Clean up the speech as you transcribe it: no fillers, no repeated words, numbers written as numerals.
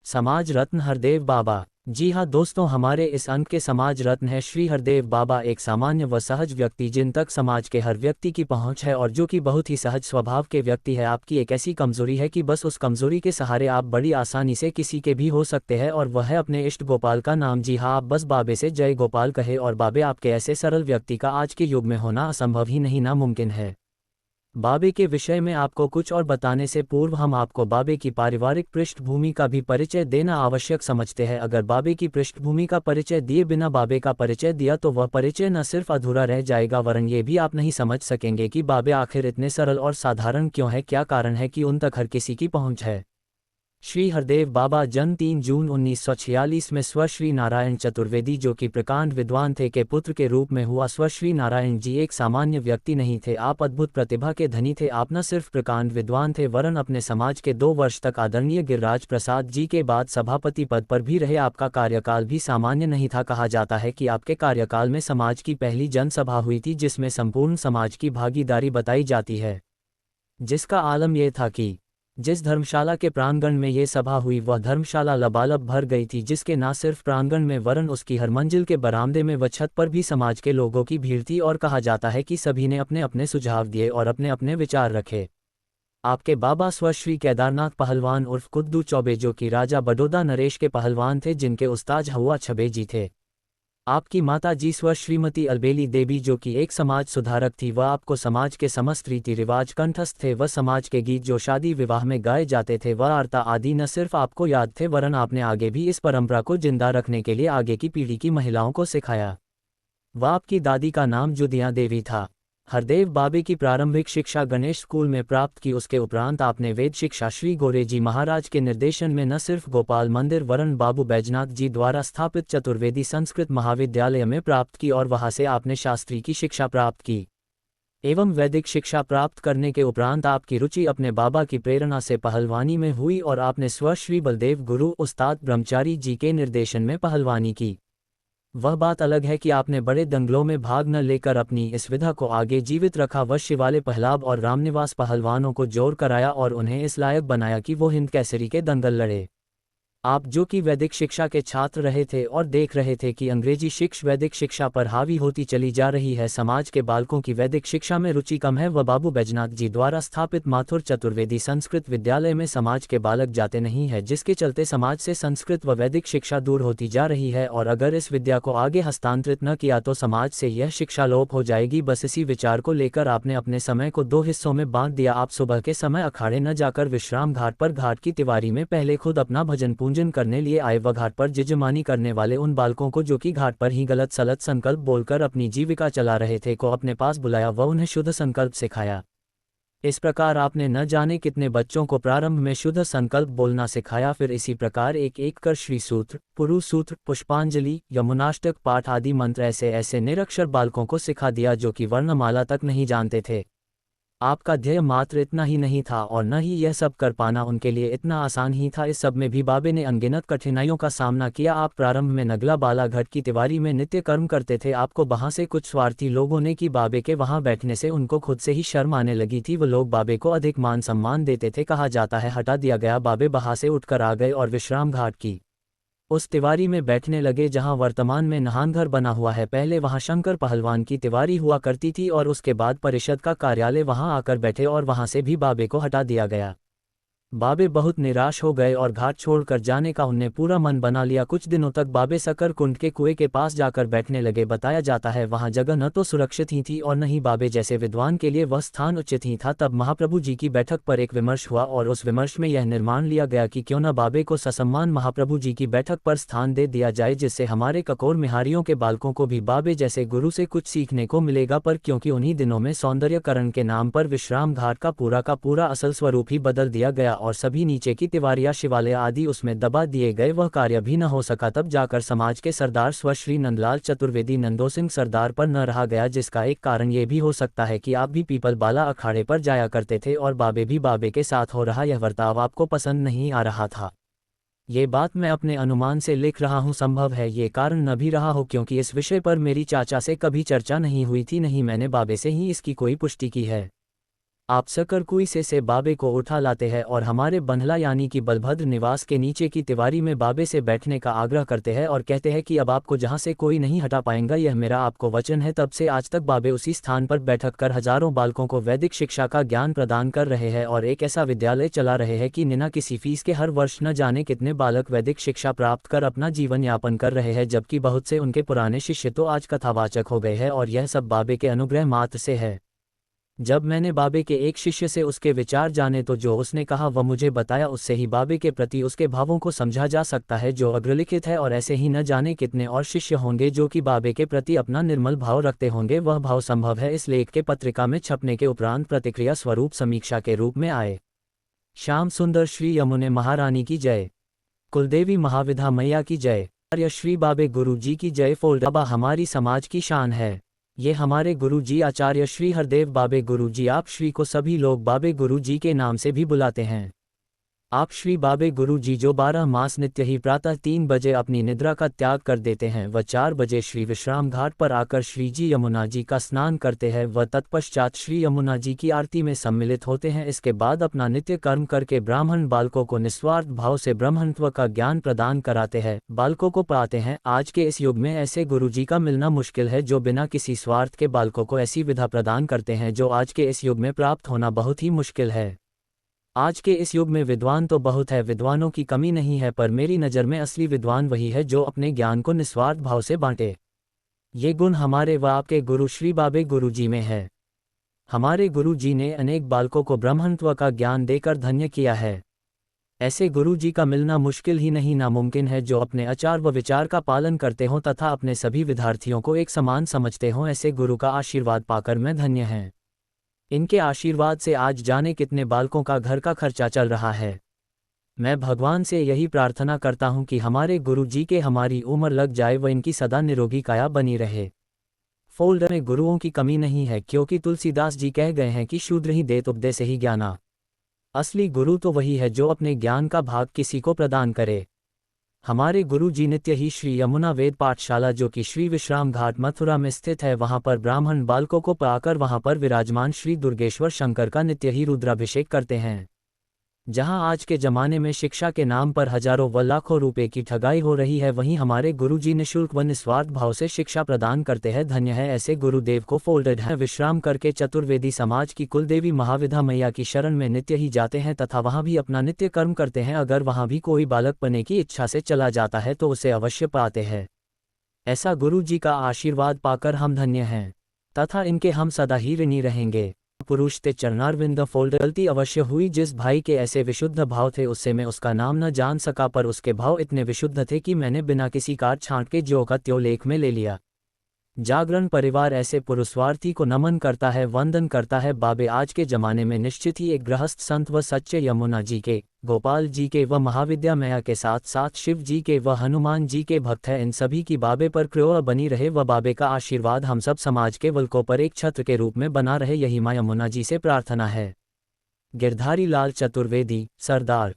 समाज रत्न हरदेव बाबा। जी हाँ दोस्तों, हमारे इस अंक के समाज रत्न है श्री हरदेव बाबा, एक सामान्य व सहज व्यक्ति जिन तक समाज के हर व्यक्ति की पहुंच है और जो कि बहुत ही सहज स्वभाव के व्यक्ति है। आपकी एक ऐसी कमजोरी है कि बस उस कमजोरी के सहारे आप बड़ी आसानी से किसी के भी हो सकते हैं, और वह है अपने इष्ट गोपाल का नाम। जी हाँ, आप बस बाबे से जय गोपाल कहे और बाबे आपके ऐसे सरल व्यक्ति का आज के युग में होना असंभव ही नहीं नामुमकिन है। बाबे के विषय में आपको कुछ और बताने से पूर्व हम आपको बाबे की पारिवारिक पृष्ठभूमि का भी परिचय देना आवश्यक समझते हैं। अगर बाबे की पृष्ठभूमि का परिचय दिए बिना बाबे का परिचय दिया तो वह परिचय न सिर्फ अधूरा रह जाएगा, वरन ये भी आप नहीं समझ सकेंगे कि बाबे आखिर इतने सरल और साधारण क्यों है, क्या कारण है कि उन तक हर किसी की पहुंच है। श्री हरदेव बाबा जन्म 3 जून 1946 में स्वश्री नारायण चतुर्वेदी, जो कि प्रकांड विद्वान थे, के पुत्र के रूप में हुआ। स्वश्री नारायण जी एक सामान्य व्यक्ति नहीं थे, आप अद्भुत प्रतिभा के धनी थे। आप न सिर्फ प्रकांड विद्वान थे वरन अपने समाज के 2 वर्ष तक आदरणीय गिरिराज प्रसाद जी के बाद सभापति पद पर भी रहे। आपका कार्यकाल भी सामान्य नहीं था। कहा जाता है कि आपके कार्यकाल में समाज की पहली जनसभा हुई थी जिसमें संपूर्ण समाज की भागीदारी बताई जाती है, जिसका आलम यह था कि जिस धर्मशाला के प्रांगण में ये सभा हुई वह धर्मशाला लबालब भर गई थी, जिसके न सिर्फ प्रांगण में वरन उसकी हर मंजिल के बरामदे में व छत पर भी समाज के लोगों की भीड़ थी। और कहा जाता है कि सभी ने अपने अपने सुझाव दिए और अपने अपने विचार रखे। आपके बाबा स्वश्री केदारनाथ पहलवान उर्फ कुद्दू चौबे, जो कि राजा बडोदा नरेश के पहलवान थे, जिनके उस्ताद हुआ छबे जी थे। आपकी माता जी स्व श्रीमती अलबेली देवी, जो कि एक समाज सुधारक थी, वह आपको समाज के समस्त रीति रिवाज कंठस्थ थे। वह समाज के गीत जो शादी विवाह में गाए जाते थे, वह आरता आदि न सिर्फ आपको याद थे वरन आपने आगे भी इस परंपरा को जिंदा रखने के लिए आगे की पीढ़ी की महिलाओं को सिखाया। वह आपकी दादी का नाम जुदिया देवी था। हरदेव बाबे की प्रारंभिक शिक्षा गणेश स्कूल में प्राप्त की। उसके उपरांत आपने वेद शिक्षा श्री गोरे जी महाराज के निर्देशन में न सिर्फ गोपाल मंदिर वरन बाबू बैजनाथ जी द्वारा स्थापित चतुर्वेदी संस्कृत महाविद्यालय में प्राप्त की, और वहां से आपने शास्त्री की शिक्षा प्राप्त की एवं वैदिक शिक्षा प्राप्त करने के उपरांत आपकी रुचि अपने बाबा की प्रेरणा से पहलवानी में हुई और आपने स्व श्री बलदेव गुरु उस्ताद ब्रह्मचारी जी के निर्देशन में पहलवानी की। वह बात अलग है कि आपने बड़े दंगलों में भाग न लेकर अपनी इस विधा को आगे जीवित रखा। वह शिवाले पहलाब और रामनिवास पहलवानों को जोर कराया और उन्हें इस लायक बनाया कि वो हिंद केसरी के दंगल लड़े। आप जो कि वैदिक शिक्षा के छात्र रहे थे और देख रहे थे कि अंग्रेजी शिक्षा वैदिक शिक्षा पर हावी होती चली जा रही है, समाज के बालकों की वैदिक शिक्षा में रुचि कम है, वह बाबू बैजनाथ जी द्वारा स्थापित माथुर चतुर्वेदी संस्कृत विद्यालय में समाज के बालक जाते नहीं है, जिसके चलते समाज से संस्कृत व वैदिक शिक्षा दूर होती जा रही है। और अगर इस विद्या को आगे हस्तांतरित न किया तो समाज से यह शिक्षा लोप हो जाएगी। बस इसी विचार को लेकर आपने अपने समय को 2 हिस्सों में बांट दिया। आप सुबह के समय अखाड़े न जाकर विश्राम घाट पर घाट की तिवारी में पहले खुद अपना भजन पूजन करने लिए आए व घाट पर जिजमानी करने वाले उन बालकों को जो कि घाट पर ही गलत सलत संकल्प बोलकर अपनी जीविका चला रहे थे को अपने पास बुलाया व उन्हें शुद्ध संकल्प सिखाया। इस प्रकार आपने न जाने कितने बच्चों को प्रारंभ में शुद्ध संकल्प बोलना सिखाया, फिर इसी प्रकार एक एक कर श्री सूत्र, पुरु सूत्र, पुष्पांजलि, यमुनाष्टक पाठ आदि मंत्र ऐसे ऐसे निरक्षर बालकों को सिखा दिया जो कि वर्णमाला तक नहीं जानते थे। आपका ध्येय मात्र इतना ही नहीं था और न ही यह सब कर पाना उनके लिए इतना आसान ही था। इस सब में भी बाबे ने अनगिनत कठिनाइयों का सामना किया। आप प्रारंभ में नगला बालाघाट की तिवारी में नित्य कर्म करते थे। आपको वहां से कुछ स्वार्थी लोगों ने कि बाबे के वहां बैठने से उनको खुद से ही शर्म आने लगी थी। वो लोग बाबे को अधिक मान सम्मान देते थे। कहा जाता है हटा दिया गया। बाबे वहां से उठकर आ गए और विश्राम घाट की उस तिवारी में बैठने लगे जहां वर्तमान में नहानघर बना हुआ है। पहले वहां शंकर पहलवान की तिवारी हुआ करती थी और उसके बाद परिषद का कार्यालय वहां आकर बैठे और वहां से भी बाबे को हटा दिया गया। बाबे बहुत निराश हो गए और घाट छोड़कर जाने का उन्हें पूरा मन बना लिया। कुछ दिनों तक बाबे सकर कुंड के कुएं के पास जाकर बैठने लगे। बताया जाता है वहां जगह न तो सुरक्षित ही थी और न ही बाबे जैसे विद्वान के लिए वह स्थान उचित ही था। तब महाप्रभु जी की बैठक पर एक विमर्श हुआ और उस विमर्श में यह निर्माण लिया गया कि क्यों न बाबे को ससम्मान महाप्रभु जी की बैठक पर स्थान दे दिया जाए, जिससे हमारे ककोर मिहारियों के बालकों को भी बाबे जैसे गुरु से कुछ सीखने को मिलेगा। पर क्योंकि उन्हीं दिनों में सौंदर्यकरण के नाम पर विश्राम घाट का पूरा असल स्वरूप ही बदल दिया गया और सभी नीचे की तिवारियां शिवालय आदि उसमें दबा दिए गए, वह कार्य भी न हो सका। तब जाकर समाज के सरदार स्व श्री नंदलाल चतुर्वेदी नंदो सिंह सरदार पर न रहा गया, जिसका एक कारण ये भी हो सकता है कि आप भी पीपल बाला अखाड़े पर जाया करते थे और बाबे भी बाबे के साथ हो रहा यह वर्ताव आपको पसंद नहीं आ रहा था। ये बात मैं अपने अनुमान से लिख रहा हूँ, संभव है ये कारण न भी रहा हो क्योंकि इस विषय पर मेरी चाचा से कभी चर्चा नहीं हुई थी, नहीं मैंने बाबे से ही इसकी कोई पुष्टि की है। आप सकरकुई से बाबे को उठा लाते हैं और हमारे बंधला यानी कि बलभद्र निवास के नीचे की तिवारी में बाबे से बैठने का आग्रह करते हैं और कहते हैं कि अब आपको जहां से कोई नहीं हटा पाएगा, यह मेरा आपको वचन है। तब से आज तक बाबे उसी स्थान पर बैठक कर हजारों बालकों को वैदिक शिक्षा का ज्ञान प्रदान कर रहे हैं और एक ऐसा विद्यालय चला रहे हैं कि बिना किसी फीस के हर वर्ष न जाने कितने बालक वैदिक शिक्षा प्राप्त कर अपना जीवन यापन कर रहे हैं, जबकि बहुत से उनके पुराने शिष्य तो आज कथावाचक हो गए हैं और यह सब बाबे के अनुग्रह मात्र से है। जब मैंने बाबे के एक शिष्य से उसके विचार जाने तो जो उसने कहा वह मुझे बताया, उससे ही बाबे के प्रति उसके भावों को समझा जा सकता है जो अग्रलिखित है, और ऐसे ही न जाने कितने और शिष्य होंगे जो कि बाबे के प्रति अपना निर्मल भाव रखते होंगे। वह भाव संभव है इस लेख के पत्रिका में छपने के उपरांत प्रतिक्रिया स्वरूप समीक्षा के रूप में आए। श्याम सुंदर श्री यमुने महारानी की जय, कुलदेवी महाविधा मैया की जय, आर्य श्री बाबे गुरु जी की जय। फोल्ड बाबा हमारी समाज की शान है। ये हमारे गुरु जी आचार्य श्री हरदेव बाबे गुरु जी, आप श्री को सभी लोग बाबे गुरु जी के नाम से भी बुलाते हैं। आप श्री बाबे गुरु जी जो 12 मास नित्य ही प्रातः 3 बजे अपनी निद्रा का त्याग कर देते हैं, वह 4 बजे श्री विश्राम घाट पर आकर श्री जी यमुना जी का स्नान करते हैं, वह तत्पश्चात श्री यमुना जी की आरती में सम्मिलित होते हैं। इसके बाद अपना नित्य कर्म करके ब्राह्मण बालकों को निस्वार्थ भाव से ब्रह्मत्व का ज्ञान प्रदान कराते हैं, बालकों को पाते हैं। आज के इस युग में ऐसे गुरु जी का मिलना मुश्किल है जो बिना किसी स्वार्थ के बालकों को ऐसी विधा प्रदान करते हैं जो आज के इस युग में प्राप्त होना बहुत ही मुश्किल है। आज के इस युग में विद्वान तो बहुत है, विद्वानों की कमी नहीं है, पर मेरी नज़र में असली विद्वान वही है जो अपने ज्ञान को निस्वार्थ भाव से बांटे। ये गुण हमारे व आपके गुरु श्री बाबे गुरु जी में है। हमारे गुरु जी ने अनेक बालकों को ब्रह्मत्व का ज्ञान देकर धन्य किया है। ऐसे गुरु जी का मिलना मुश्किल ही नहीं नामुमकिन है जो अपने आचार व विचार का पालन करते हों तथा अपने सभी विद्यार्थियों को एक समान समझते हों। ऐसे गुरु का आशीर्वाद पाकर मैं धन्य हैं। इनके आशीर्वाद से आज जाने कितने बालकों का घर का खर्चा चल रहा है। मैं भगवान से यही प्रार्थना करता हूँ कि हमारे गुरु जी के हमारी उम्र लग जाए व इनकी सदा निरोगी काया बनी रहे। फोल्डर में गुरुओं की कमी नहीं है, क्योंकि तुलसीदास जी कह गए हैं कि शूद्र ही देत उपदेश ही ज्ञाना। असली गुरु तो वही है जो अपने ज्ञान का भाग किसी को प्रदान करे। हमारे गुरु जी नित्य ही श्री यमुना वेद पाठशाला जो कि श्री विश्राम घाट मथुरा में स्थित है, वहां पर ब्राह्मण बालकों को पाकर वहां पर विराजमान श्री दुर्गेश्वर शंकर का नित्य ही रुद्राभिषेक करते हैं। जहां आज के जमाने में शिक्षा के नाम पर हजारों व लाखों रुपए की ठगाई हो रही है, वहीं हमारे गुरु जी निःशुल्क व निस्वार्थ भाव से शिक्षा प्रदान करते हैं। धन्य है ऐसे गुरुदेव को। फोल्डेड है। विश्राम करके चतुर्वेदी समाज की कुलदेवी महाविधा मैया की शरण में नित्य ही जाते हैं तथा वहां भी अपना नित्य कर्म करते हैं। अगर वहां भी कोई बालक बनने की इच्छा से चला जाता है तो उसे अवश्य पाते हैं। ऐसा गुरु जी का आशीर्वाद पाकर हम धन्य हैं तथा इनके हम सदा ही ऋणी रहेंगे। पुरुष ते चरणारविंद। फोल्ड गलती अवश्य हुई। जिस भाई के ऐसे विशुद्ध भाव थे उससे मैं उसका नाम न जान सका, पर उसके भाव इतने विशुद्ध थे कि मैंने बिना किसी काट छांट के ज्यों का त्यों लेख में ले लिया। जागरण परिवार ऐसे पुरुषवार्थी को नमन करता है, वंदन करता है। बाबे आज के जमाने में निश्चित ही एक गृहस्थ संत व सच्चे यमुना जी के, गोपाल जी के व महाविद्या मैया के साथ साथ शिव जी के व हनुमान जी के भक्त है। इन सभी की बाबे पर कृपा बनी रहे व बाबे का आशीर्वाद हम सब समाज के वल्कों पर एक छत्र के रूप में बना रहे, यही मां यमुना जी से प्रार्थना है। गिरधारी लाल चतुर्वेदी, सरदार।